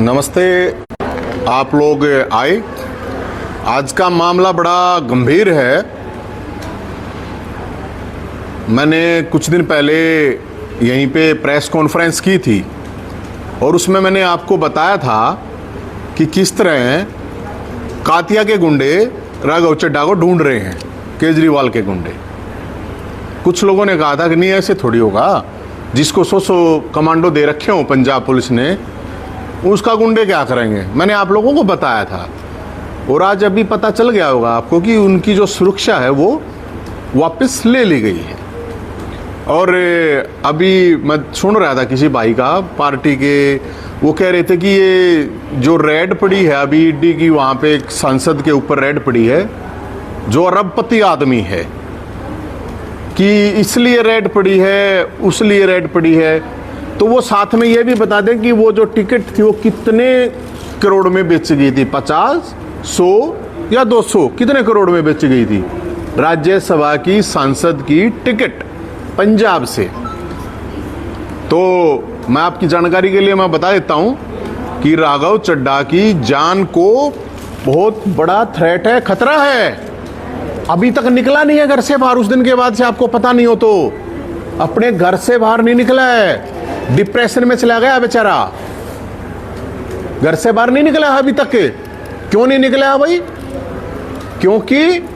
नमस्ते। आप लोग आए। आज का मामला बड़ा गंभीर है। मैंने कुछ दिन पहले यहीं पे प्रेस कॉन्फ्रेंस की थी और उसमें मैंने आपको बताया था कि किस तरह कातिया के गुंडे राघव चड्ढा को ढूंढ रहे हैं, केजरीवाल के गुंडे। कुछ लोगों ने कहा था कि नहीं ऐसे थोड़ी होगा, जिसको 100 कमांडो दे रखे हो पंजाब पुलिस ने, उसका गुंडे क्या करेंगे। मैंने आप लोगों को बताया था और आज अभी पता चल गया होगा आपको कि उनकी जो सुरक्षा है वो वापस ले ली गई है। और अभी मैं सुन रहा था किसी भाई का पार्टी के, वो कह रहे थे कि ये जो रेड पड़ी है अभी ईडी की, वहाँ पे एक सांसद के ऊपर रेड पड़ी है जो अरबपति आदमी है, कि इसलिए रेड पड़ी है, उसलिए रेड पड़ी है। तो वो साथ में ये भी बता दें कि वो जो टिकट थी वो कितने करोड़ में बेच गई थी, 50, 100 या 200, कितने करोड़ में बेच गई थी राज्यसभा की सांसद की टिकट पंजाब से। तो मैं आपकी जानकारी के लिए मैं बता देता हूं कि राघव चड्ढा की जान को बहुत बड़ा थ्रेट है, खतरा है। अभी तक निकला नहीं है घर से बाहर, उस दिन के बाद से आपको पता नहीं हो तो अपने घर से बाहर नहीं निकला है, डिप्रेशन में चला गया बेचारा, घर से बाहर नहीं निकला है अभी तक। क्यों नहीं निकला है भाई? क्योंकि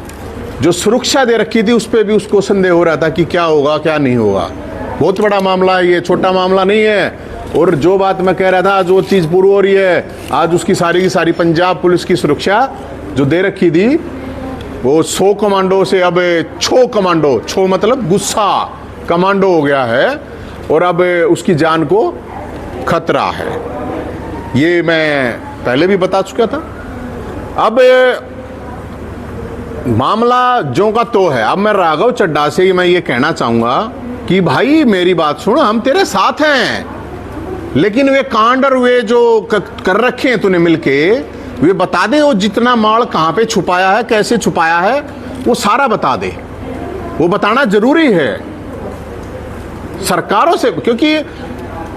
जो सुरक्षा दे रखी थी उस पर भी उसको संदेह हो रहा था कि क्या होगा क्या नहीं होगा। बहुत बड़ा मामला है ये, छोटा मामला नहीं है। और जो बात मैं कह रहा था आज वो चीज पूरी हो रही है। आज उसकी सारी की सारी पंजाब पुलिस की सुरक्षा जो दे रखी थी वो 100 कमांडो से अब 6 कमांडो, 6 मतलब गुस्सा कमांडो हो गया है और अब उसकी जान को खतरा है। ये मैं पहले भी बता चुका था। अब मामला जो का तो है। अब मैं राघव चड्ढा से मैं ये कहना चाहूंगा कि भाई मेरी बात सुन, हम तेरे साथ हैं, लेकिन वे कांड और वे जो कर रखे हैं तूने मिलके, वे बता दे वो जितना माल कहां पे छुपाया है, कैसे छुपाया है, वो सारा बता दे। वो बताना जरूरी है सरकारों से, क्योंकि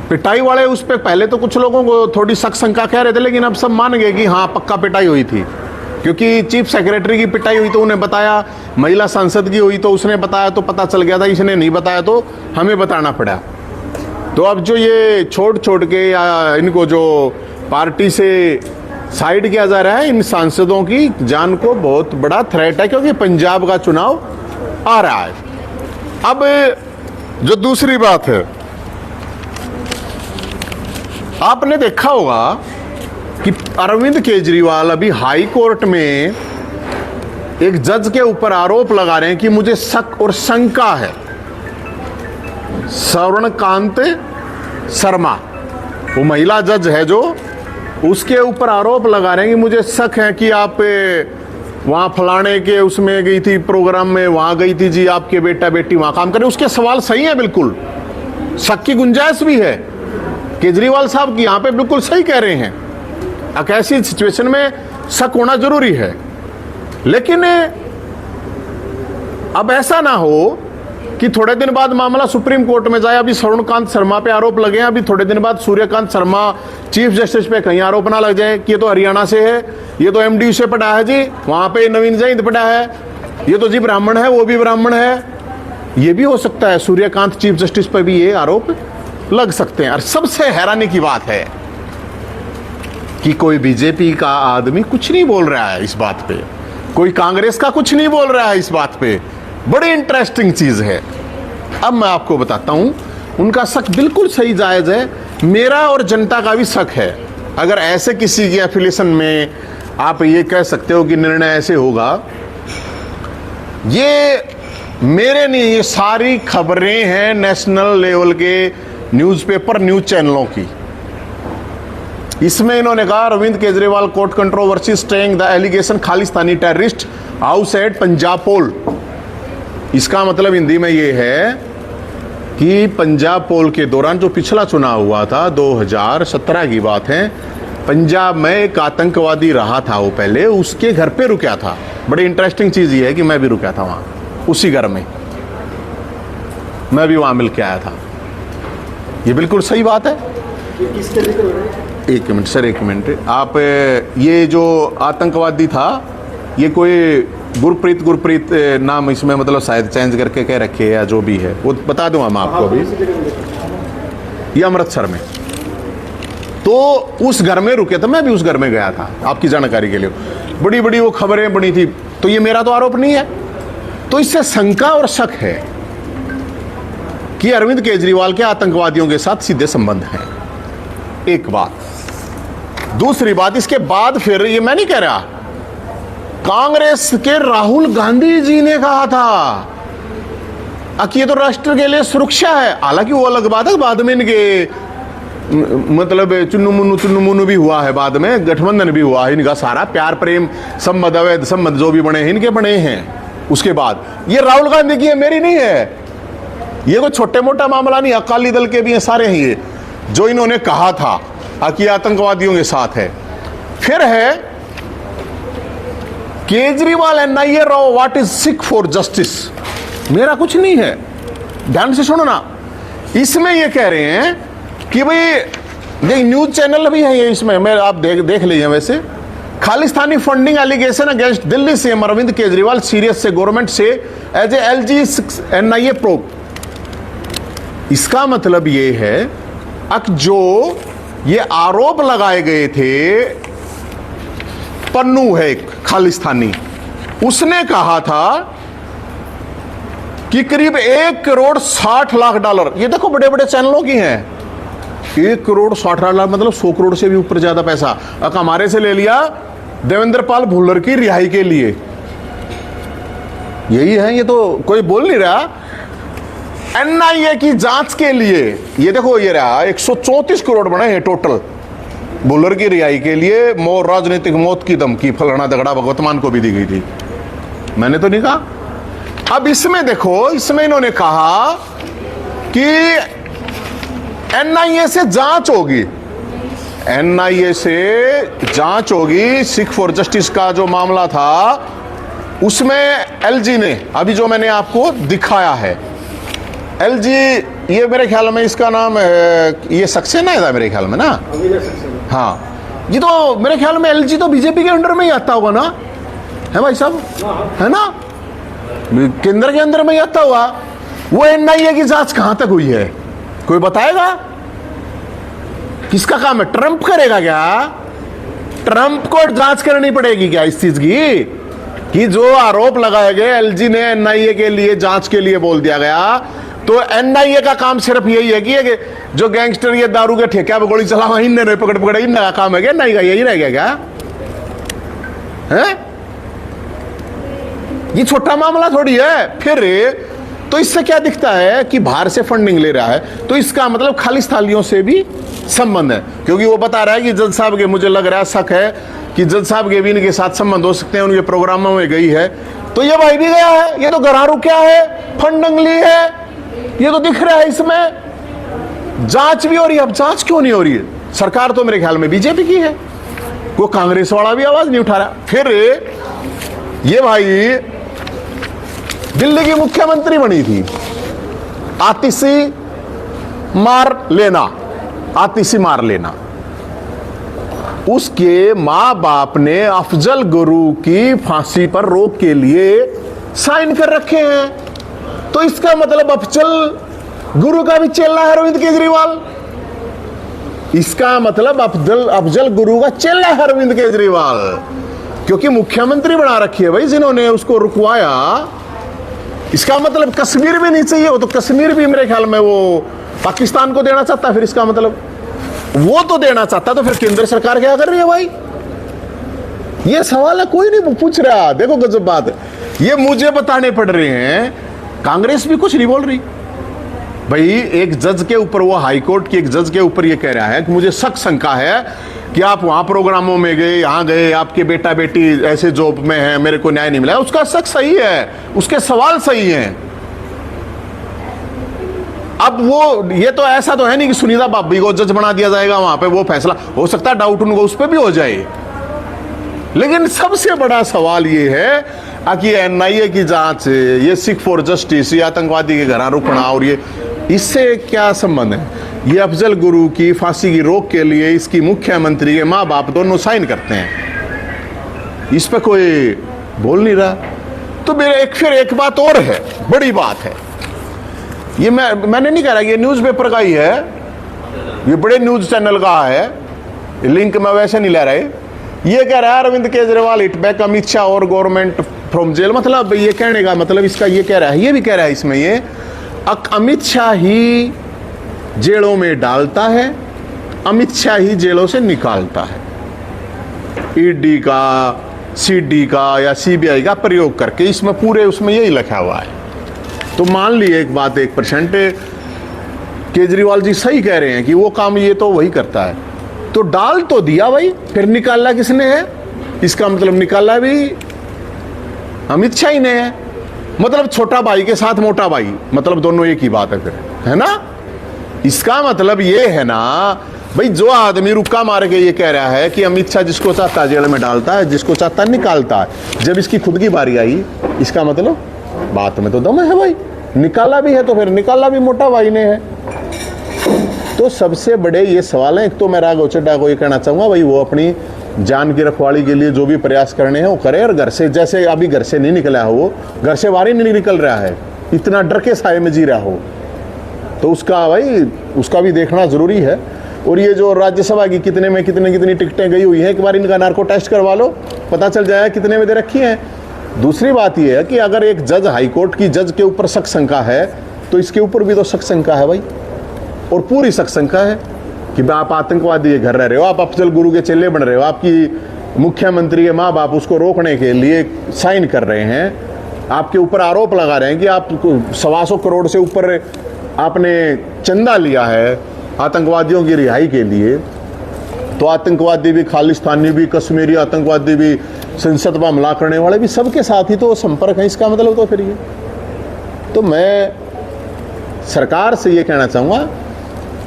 पिटाई वाले उस पे पहले तो कुछ लोगों को थोड़ी शक शंका कह रहे थे, लेकिन अब सब मान गए कि हाँ पक्का पिटाई हुई थी। क्योंकि चीफ सेक्रेटरी की पिटाई हुई तो उन्हें बताया, महिला सांसद की हुई तो उसने बताया, तो पता चल गया था। इसने नहीं बताया तो हमें बताना पड़ा। तो अब जो ये छोड़ के या इनको जो पार्टी से साइड किया जा रहा है, इन सांसदों की जान को बहुत बड़ा थ्रेट है, क्योंकि पंजाब का चुनाव आ रहा है। अब जो दूसरी बात है, आपने देखा होगा कि अरविंद केजरीवाल अभी हाई कोर्ट में एक जज के ऊपर आरोप लगा रहे हैं कि मुझे शक और शंका है। स्वर्णकांत शर्मा, वो महिला जज है जो, उसके ऊपर आरोप लगा रहे हैं कि मुझे शक है कि आप वहां फलाने के उसमें गई थी, प्रोग्राम में वहां गई थी जी, आपके बेटा बेटी वहां काम करें। उसके सवाल सही है, बिल्कुल शक की गुंजाइश भी है। केजरीवाल साहब की यहां पे बिल्कुल सही कह रहे हैं, ऐसी सिचुएशन में शक होना जरूरी है। लेकिन अब ऐसा ना हो कि थोड़े दिन बाद मामला सुप्रीम कोर्ट में जाए। अभी स्वर्णकांत शर्मा पे आरोप लगे हैं, अभी थोड़े दिन बाद सूर्यकांत शर्मा चीफ जस्टिस पे कहीं आरोप ना लग जाए कि ये तो हरियाणा से है, ये तो एमडी से पढ़ा है जी, वहां पे नवीन जैन पढ़ा है, ये तो जी ब्राह्मण है, वो भी ब्राह्मण है। ये भी हो सकता है सूर्यकांत चीफ जस्टिस पर भी ये आरोप लग सकते हैं। और सबसे हैरानी की बात है कि कोई बीजेपी का आदमी कुछ नहीं बोल रहा है इस बात पे, कोई कांग्रेस का कुछ नहीं बोल रहा है इस बात पे। बड़ी इंटरेस्टिंग चीज है। अब मैं आपको बताता हूं, उनका शक बिल्कुल सही जायज है, मेरा और जनता का भी शक है। अगर ऐसे किसी की एफिलिएशन में आप ये कह सकते हो कि निर्णय ऐसे होगा, ये मेरे नहीं, ये सारी खबरें हैं नेशनल लेवल के न्यूज़पेपर, न्यूज चैनलों की। इसमें इन्होंने कहा Arvind Kejriwal court controversy staying the allegation Khalistani terrorist house at Punjab poll. इसका मतलब हिंदी में ये है कि पंजाब पोल के दौरान जो पिछला चुनाव हुआ था 2017 की बात है, पंजाब में एक आतंकवादी रहा था, वो पहले उसके घर पे रुका था। बड़ी इंटरेस्टिंग चीज ये है कि मैं भी रुका था वहां, उसी घर में मैं भी वहां मिल के आया था। ये बिल्कुल सही बात है। किसके जिक्र हो रहा है? एक मिनट सर, एक मिनट। आप ये जो आतंकवादी था, ये कोई गुरप्रीत नाम इसमें मतलब शायद चेंज करके कह रखे या जो भी है वो बता दूं हम आपको अभी। ये अमृतसर में, तो उस घर में रुके थे, मैं भी उस घर में गया था आपकी जानकारी के लिए। बड़ी बड़ी वो खबरें बनी थी, तो ये मेरा तो आरोप नहीं है। तो इससे शंका और शक है कि अरविंद केजरीवाल के आतंकवादियों के साथ सीधे संबंध हैं। एक बात। दूसरी बात, इसके बाद फिर ये मैं नहीं कह रहा, कांग्रेस के राहुल गांधी जी ने कहा था कि ये तो राष्ट्र के लिए सुरक्षा है। हालांकि वो अलग बात है, बाद में इनके मतलब चुन्नू मुन्नू भी हुआ है, बाद में गठबंधन भी हुआ है, इनका सारा प्यार प्रेम संबंध अवैध संबंध जो भी बने हैं इनके बने हैं। उसके बाद ये राहुल गांधी की है, मेरी नहीं है। ये कोई छोटे मोटा मामला नहीं, अकाली दल के भी हैं, सारे हैं ये, जो इन्होंने कहा था कि आतंकवादियों के साथ है। फिर है Kejriwal NIA Rao what is sick for justice. मेरा कुछ नहीं है, ध्यान से सुनो ना। इसमें ये कह रहे हैं कि भाई न्यूज चैनल भी है ये, इसमें मैं आप देख लीजिए। वैसे Khalistani funding allegation against Delhi CM Arvind Kejriwal serious से गवर्नमेंट से as a LG NIA probe. इसका मतलब ये है जो ये आरोप लगाए गए थे, पन्नू है एक खालिस्तानी, उसने कहा था कि करीब 1,60,00,000 डॉलर, ये देखो बड़े बड़े चैनलों की हैं, 1,60,00,000 मतलब 100 करोड़ से भी ऊपर ज्यादा पैसा हमारे से ले लिया देवेंद्र पाल भुल्लर की रिहाई के लिए। यही है, ये तो कोई बोल नहीं रहा। एनआईए की जांच के लिए ये देखो, ये रहा 134 करोड़ बने हैं टोटल भुल्लर की रिहाई के लिए। राजनीतिक मौत की धमकी फलाना दगड़ा भगवतमान को भी दी गई थी, मैंने तो नहीं कहा। अब इसमें देखो, इसमें इन्होंने कहा कि एनआईए से जांच होगी, एनआईए से जांच होगी। सिख फॉर जस्टिस का जो मामला था उसमें एलजी ने, अभी जो मैंने आपको दिखाया है, एलजी, ये मेरे ख्याल में इसका नाम ये सक्सेना है मेरे ख्याल में ना, हाँ, ये तो मेरे ख्याल में एलजी तो बीजेपी के अंडर में ही आता होगा ना, है भाई साहब, है ना, केंद्र के अंदर में ही आता हुआ। वो एनआईए की जांच कहां तक हुई है, कोई बताएगा? किसका काम है? ट्रंप करेगा क्या? ट्रंप को जांच करनी पड़ेगी क्या इस चीज की कि जो आरोप लगाए गए एलजी ने एनआईए के लिए जांच के लिए बोल दिया गया? तो एनआईए का काम सिर्फ यही है कि जो गैंगस्टर ये दारू के ठेका पे गोली चला इनने पकड़े इनका काम है क्या? नहीं का यही रह गया क्या है? ये छोटा मामला थोड़ी है। फिर तो इससे क्या दिखता है कि बाहर से फंडिंग ले रहा है, तो इसका मतलब खालिस्तानियों से भी संबंध है, क्योंकि वो बता रहा है कि जज साहब के, मुझे लग रहा है, शक है कि जज साहब के भी इनके साथ संबंध हो सकते हैं, उनके प्रोग्रामों में गई है। तो ये भाई भी गया है, ये तो गरारू क्या है, फंडिंग ली है, ये तो दिख रहा है। इसमें जांच भी हो रही है। अब जांच क्यों नहीं हो रही है? सरकार तो मेरे ख्याल में बीजेपी की है, कोई कांग्रेस वाला भी आवाज नहीं उठा रहा। फिर ये भाई दिल्ली की मुख्यमंत्री बनी थी आतिशी मार लेना, उसके मां बाप ने अफजल गुरु की फांसी पर रोक के लिए साइन कर रखे हैं। तो इसका मतलब अफजल गुरु का भी चेला है अरविंद केजरीवाल। इसका मतलब अफजल गुरु का चेला है अरविंद केजरीवाल, क्योंकि मुख्यमंत्री बना रखी है भाई जिन्होंने उसको रुकवाया। इसका मतलब कश्मीर भी नहीं चाहिए, वो तो कश्मीर भी मेरे ख्याल में वो पाकिस्तान को देना चाहता। फिर इसका मतलब वो तो देना चाहता, तो फिर केंद्र सरकार क्या कर रही है भाई? ये सवाल है, कोई नहीं पूछ रहा। देखो गजब बात है, ये मुझे बताने पड़ रहे हैं, कांग्रेस भी कुछ नहीं बोल रही भाई। एक जज के ऊपर, वो हाई कोर्ट की एक जज के ऊपर ये कह रहा है कि मुझे शंका है कि आप वहां प्रोग्रामों में गए, यहां गए, आपके बेटा बेटी ऐसे जॉब में है, मेरे को न्याय नहीं मिला। उसका शक सही है, उसके सवाल सही हैं। अब वो ये तो ऐसा तो है नहीं कि सुनीता भाभी को जज बना दिया जाएगा, वहां पे वो फैसला हो सकता है, डाउट उनको उस पर भी हो जाए। लेकिन सबसे बड़ा सवाल ये है कि एनआईए की जांच, ये सिख फॉर जस्टिस, ये आतंकवादी के घर रुकना, और ये इससे क्या संबंध है? ये अफजल गुरु की फांसी की रोक के लिए इसकी मुख्यमंत्री के माँ बाप दोनों साइन करते हैं। इस पर कोई बोल नहीं रहा। तो मेरे फिर एक बात और है, बड़ी बात है, ये मैंने नहीं कह रहा, ये न्यूज़पेपर का ही है, ये बड़े न्यूज़ चैनल का है, लिंक मैं वैसे नहीं ले रहा है। ये कह रहा है अरविंद केजरीवाल हिट बैक अमित शाह और गवर्नमेंट फ्रॉम जेल। मतलब ये कहने का मतलब इसका ये कह रहा है, ये भी कह रहा है इसमें ये अमित शाह ही जेलों में डालता है, अमित शाह ही जेलों से निकालता है, ईडी का, सीडी का या सीबीआई का प्रयोग करके। इसमें पूरे उसमें यही लिखा हुआ है। तो मान लिए एक बात 1% केजरीवाल जी सही कह रहे हैं कि वो काम ये तो वही करता है। तो डाल तो दिया भाई, फिर निकाला किसने है? इसका मतलब निकाला भी अमित शाह ही ने है। मतलब छोटा भाई के साथ मोटा भाई, मतलब दोनों एक ही बात है फिर, है ना? इसका मतलब ये है ना भाई, जो आदमी रुक्का मार के ये कह रहा है कि अमित शाह जिसको चाहता जेल में डालता है, जिसको चाहता निकालता है, जब इसकी खुद की बारी आई, इसका मतलब बात में तो दम है भाई, निकाला भी है तो फिर निकाला भी मोटा भाई ने है। तो सबसे बड़े ये सवाल है। एक तो मैं राघव चड्ढा को ये कहना चाहूंगा भाई, वो अपनी जान की रखवाली के लिए जो भी प्रयास करने हैं वो करे, और घर से, जैसे अभी घर से नहीं निकला हो, वो घर से बाहर ही नहीं निकल रहा है, इतना डर के साए में जी रहा हो, तो उसका भाई उसका भी देखना जरूरी है। और ये जो राज्यसभा की कितनी टिकटें गई हुई हैं, एक बार इनका नार्को टेस्ट करवा लो, पता चल जाएगा कितने में दे रखी हैं। दूसरी बात ये है कि अगर एक जज, हाईकोर्ट की जज के ऊपर शक शंका है, तो इसके ऊपर भी तो शक शंका है भाई, और पूरी शक शंका है कि आप आतंकवादी के घर रह रहे हो, आप अफजल गुरु के चेले बन रहे हो, आपकी मुख्यमंत्री के माँ बाप उसको रोकने के लिए साइन कर रहे हैं, आपके ऊपर आरोप लगा रहे हैं कि आप 125 करोड़ से ऊपर आपने चंदा लिया है आतंकवादियों की रिहाई के लिए। तो आतंकवादी भी, खालिस्तानी भी, कश्मीरी आतंकवादी भी, संसद पर हमला करने वाले भी, सबके साथ ही तो संपर्क है। इसका मतलब तो फिर ये, तो मैं सरकार से ये कहना चाहूँगा,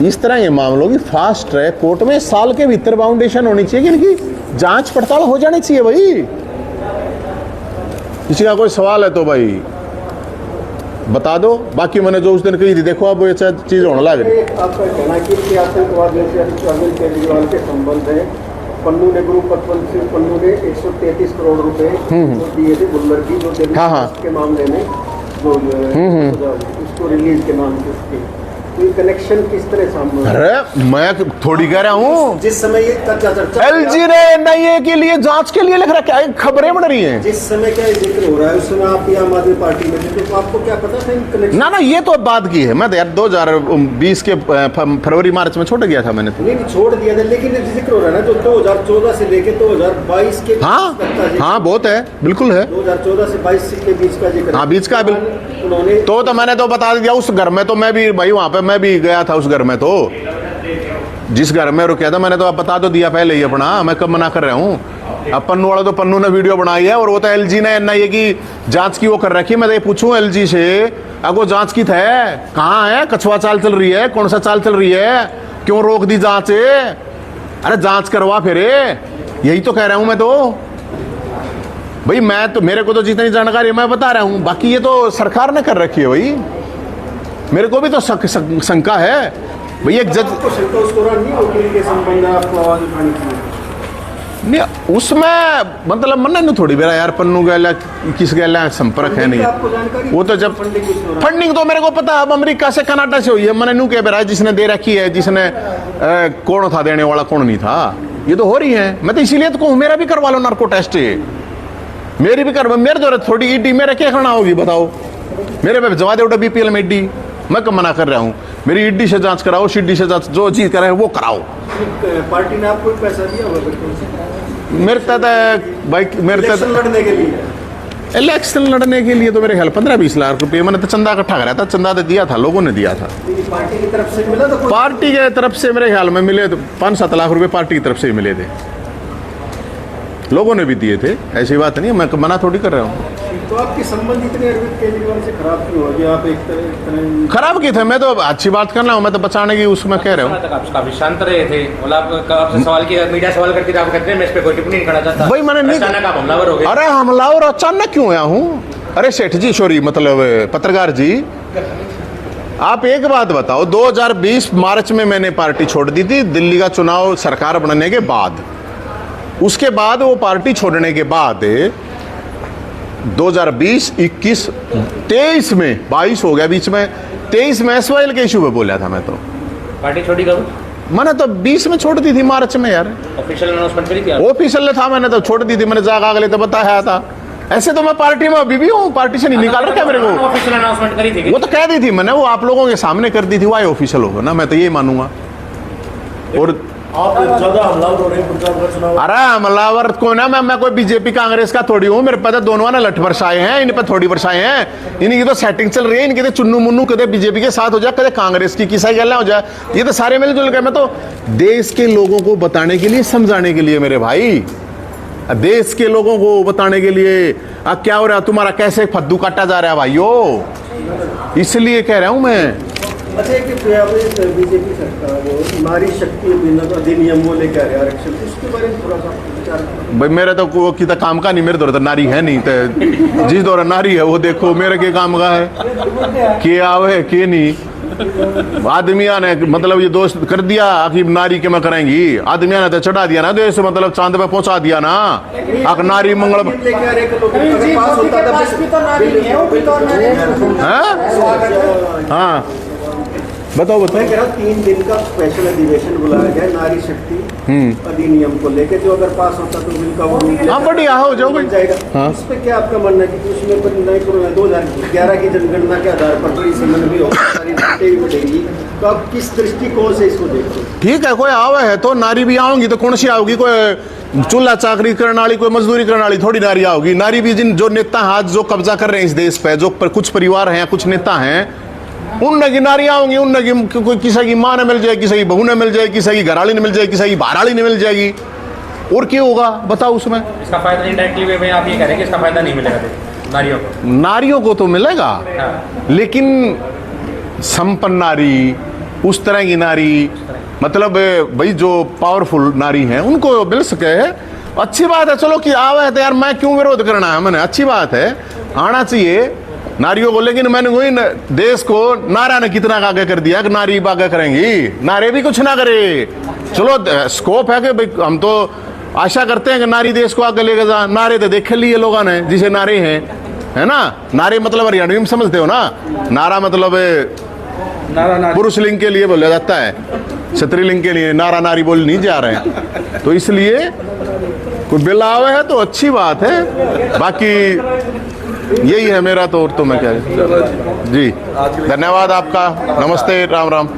इस तरह ये मामलों की फास्ट ट्रैक कोर्ट में साल के भीतर बाउंडेशन होनी चाहिए, कि इनकी जांच पड़ताल हो जानी चाहिए भाई। किसी का कोई सवाल है तो भाई बता दो। बाकी मैंने जो उस दिन कही थी, देखो अब ये चीज होने लग रही। आपका कहना है कि आतंकवाद जैसे अरविंद केजरीवाल के संबंध है, पन्नू ने ग्रुप पन्नू ने 133 करोड़ रुपए दिए थे गुलमर्ग की, जो के मामले में जो उसको रिलीज के नाम से, तो ये कनेक्शन किस तरह सामने? अरे मैं थोड़ी कह रहा हूँ, जिस समय ये चर्चा एलजी ने एनआईए के लिए जांच के लिए लिख रखा है, खबरें बन रही हैं। जिस समय क्या जिक्र हो रहा है उस समय आप आम आदमी पार्टी में थे, तो आपको क्या पता था कनेक्शन? ना ये तो बाद की है। मैं 2020 के फरवरी मार्च में छोड़ गया था मैंने तो। नहीं छोड़ दिया था, लेकिन जिक्र हो रहा है ना, जो 2014 से लेके 2022 के, हाँ बहुत है, बिल्कुल है, 2014 से 22 के बीच का जिक्र। हाँ बीच का, उन्होंने तो मैंने तो बता दिया। उस घर में तो मैं भी भाई, वहां पे मैं भी गया था उस घर में, तो जिस घर में रुका था मैंने तो आप बता तो दिया पहले ही अपना, मैं कब मना कर रहा हूँ। अब पन्नू वाला तो पन्नू ने वीडियो बनाई है, और वो तो एलजी ने एनआईए की जांच की वो कर रखी है। मैं तो ये पूछूं एलजी से, अगो जांच की थे कहाँ है, कछुआ चाल चल रही है, कौन सा चाल चल रही है, क्यों रोक दी जांच? अरे जांच करवा फिर, यही तो कह रहा हूं मैं तो भाई। मैं तो, मेरे को तो जितनी जानकारी मैं बता रहा हूं, बाकी ये तो सरकार ने कर रखी है भाई। मेरे को भी तो शंका है भाई, एक जज नहीं उसमें, मतलब मन थोड़ी बेरा यार, पन्नू गैला किस गैला संपर्क है नहीं, वो तो जब फंडिंग तो मेरे को पता है अमेरिका से, कनाडा से हुई है, मैंने नू कह बेरा जिसने दे रखी है, जिसने कौन था देने वाला, कौन नहीं था, ये तो हो रही है। मैं तो इसीलिए तो कहूँ मेरा भी करवा लो नार्को टेस्ट, मेरी भी करवा, मेरे जरूरत थोड़ी ईडी मेरे क्या करना होगी बताओ, मेरे पे जवा दे बीपीएल में ईडी, मैं कब मना कर रहा हूँ? मेरी ईडी से जांच कराओ, सीडी से जांच, जो चीज करे वो कराओ। पार्टी ने आपको पैसा दिया होगा मेरे तहत भाई, मेरे तहत लड़ने के लिए, इलेक्शन लड़ने के लिए तो मेरे ख्याल 15-20 लाख रुपए मैंने तो चंदा इकट्ठा करा था, चंदा तो दिया था, लोगों ने दिया था। पार्टी की तरफ से मिला था? पार्टी के तरफ से मेरे ख्याल में मिले, 5-7 लाख रुपए पार्टी की तरफ से ही मिले थे, लोगों ने भी दिए थे, ऐसी बात नहीं है, मैं मना थोड़ी कर रहा हूँ। तो आपके संबंध इतने अरविंद केजरीवाल से खराब क्यों हो गया? आप एक तरह खराब की थे, मैं तो अच्छी बात करना हूँ, मैं तो बचाने की उसमें कह रहा हूँ। आप काफी शांत रहे थे, आपसे सवाल किया, मीडिया सवाल करती थी, आप कहते हैं मैं इस पे कोई टिप्पणी नहीं करना चाहता। भाई मैंने नहीं, अचानक आप हमलावर हो गए। अरे हमलावर अचानक क्यों आया हूँ? अरे सेठ जी, सॉरी, मतलब पत्रकार जी, आप एक बात बताओ, 2020 मार्च में मैंने पार्टी छोड़ दी थी, दिल्ली का चुनाव सरकार बनने के बाद। उसके बाद वो पार्टी छोड़ने के बाद 2020, 21, 23 में 22 हो गया बीच में, 23 में एसवाईएल के इशू पे बोला था मैं तो। पार्टी छोड़ी कब? मैंने तो 20 में छोड़ दी थी, मार्च में यार। ऑफिशियल अनाउंसमेंट करी थी आप? ऑफिशियल था, मैंने तो छोड़ दी थी, मैंने जागा अगले तो बताया था। ऐसे तो मैं पार्टी में अभी भी हूँ, पार्टी से नहीं निकाल रखा मेरे को। ऑफिशियल अनाउंसमेंट करी थी? वो तो कह दी थी मैंने, वो आप लोगों के सामने कर दी थी, वो ऑफिशियल होगा ना, मैं तो यही मानूंगा। और आप ज्यादा हमलावर हो रहे हैं पंजाब का चुनाव। अरे हमलावर को ना, मैं कोई बीजेपी कांग्रेस का थोड़ी हूँ, मेरे पे दोनों ना लठ बरसाए हैं, इन पे थोड़ी बरसाए हैं। इनकी तो सेटिंग चल रही है, इनके तो चुन्नू मुन्नू कदे बीजेपी के साथ हो जाए, कदे कांग्रेस की किसा गला हो जाए, ये तो सारे मिलजुल के। मैं तो देश के लोगों को बताने के लिए, समझाने के लिए मेरे भाई, देश के लोगों को बताने के लिए क्या हो रहा है, तुम्हारा कैसे फद्दू काटा जा रहा है भाइयों, इसलिए कह रहा हूं मैं। अच्छा, कि बीजेपी सरकार वो नारी शक्ति अधिनियम वो लेकर आ रहे आरक्षण, उसके बारे में थोड़ा सा विचार। भाई मेरे तो वो किता काम का नहीं, मेरे दौर तो नारी है नहीं, तो जिस दौर नारी है वो देखो मेरे के काम का है, के आवे के नहीं। आदमिया ने मतलब ये दोस्त कर दिया कि नारी के में करेंगी, आदमिया ने तो चढ़ा दिया ना देश, मतलब चांद पे पहुंचा दिया ना। आख नारी मंगल हाँ बताओ बताओ। मैं कह रहा हूँ 3 दिन का स्पेशल अधिवेशन बुलाया गया नारी शक्ति अधिनियम को लेकर, जो अगर पास होता तो बिल का वो हाँ बढ़िया हो जाओ बन जाएगा। हाँ। इस पे क्या आपका मानना है कि उसमें पर नहीं करो, 2011 की जनगणना के आधार पर थोड़ी संबंध भी होगा, सारी सीटें भी बढ़ेगी, तो आप किस दृष्टिकोण से इसको देखते हैं? ठीक है, कोई आवे है तो नारी भी आऊंगी, तो कौन सी आओगी, कोई चूल्हा चाकरी करने वाली, कोई मजदूरी करने वाली थोड़ी नारी आओगी। नारी भी जिन जो नेता हाथ जो कब्जा कर रहे हैं इस देश पे, जो कुछ परिवार हैं, कुछ नेता हैं, उन की नारियां होंगी, उन की कोई किसी की माँ ने मिल जाए, किसी की बहू ने मिल जाए, किसी की घरवाली ने मिल जाए, किसी की बहराली ने मिल जाएगी, और क्या होगा बताओ उसमें। इसका फायदा इनडायरेक्टली वे में आप ये कह रहे हैं कि इसका फायदा नहीं मिलेगा नारियों को? नारियों को तो मिलेगा, हाँ। लेकिन संपन्न नारी, उस तरह की नारी, मतलब भाई जो पावरफुल नारी हैं उनको मिल सके, अच्छी बात है। चलो कि आवे तो यार, मैं क्यों विरोध करना है, मैंने अच्छी बात है, आना चाहिए नारियों को। लेकिन मैंने वही देश को नारा ने कितना आगे कर दिया कि नारी आगे करेंगी, नारे भी कुछ ना करे। चलो स्कोप है कि भाई हम तो आशा करते हैं कि नारी देश को आगे लेके जा। नारे तो देखे लिए लोगों ने, जिसे नारे हैं, है ना। नारे मतलब हरियाणवी में समझते हो ना, नारा मतलब पुरुष लिंग के लिए बोला जाता है, स्त्रीलिंग के लिए नारा नारी बोल नहीं जा रहे हैं। तो इसलिए कोई बिल आवे है तो अच्छी बात है, बाकी यही है मेरा तो। और तो मैं क्या जी, धन्यवाद आपका, नमस्ते, राम राम।